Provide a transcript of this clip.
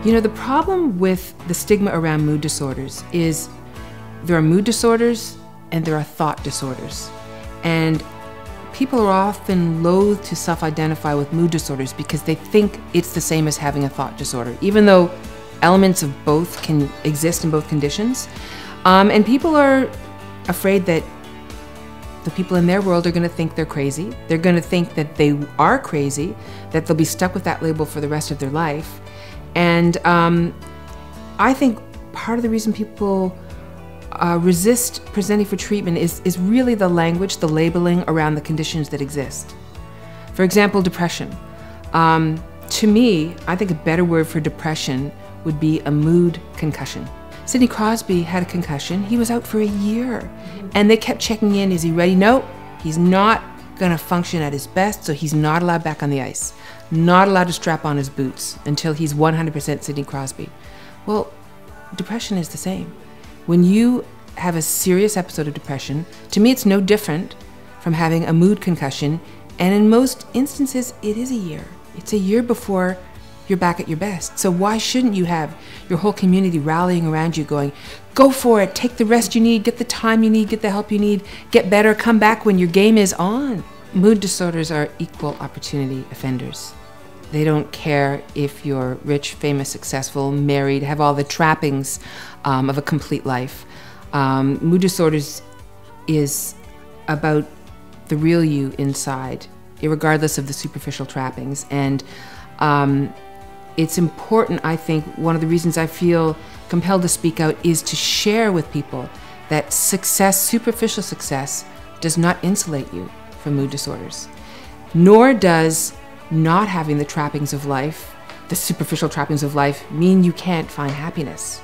You know, the problem with the stigma around mood disorders is there are mood disorders and there are thought disorders. And people are often loath to self-identify with mood disorders because they think it's the same as having a thought disorder, even though elements of both can exist in both conditions. And people are afraid that the people in their world are going to think they're crazy. They're going to think that they are crazy, that they'll be stuck with that label for the rest of their life. And I think part of the reason people resist presenting for treatment is really the language, the labeling around the conditions that exist. For example, depression. To me, I think a better word for depression would be a mood concussion. Sidney Crosby had a concussion. He was out for a year. And they kept checking in. Is he ready? No, he's not going to function at his best, so he's not allowed back on the ice. Not allowed to strap on his boots until he's 100% Sidney Crosby. Well, depression is the same. When you have a serious episode of depression, to me it's no different from having a mood concussion, and in most instances it is a year. It's a year before you're back at your best. So why shouldn't you have your whole community rallying around you going, go for it, take the rest you need, get the time you need, get the help you need, get better, come back when your game is on. Mood disorders are equal opportunity offenders. They don't care if you're rich, famous, successful, married, have all the trappings of a complete life. Mood disorders is about the real you inside, irregardless of the superficial trappings. And it's important, I think, one of the reasons I feel compelled to speak out is to share with people that success, superficial success, does not insulate you from mood disorders. Nor does not having the trappings of life, the superficial trappings of life, mean you can't find happiness.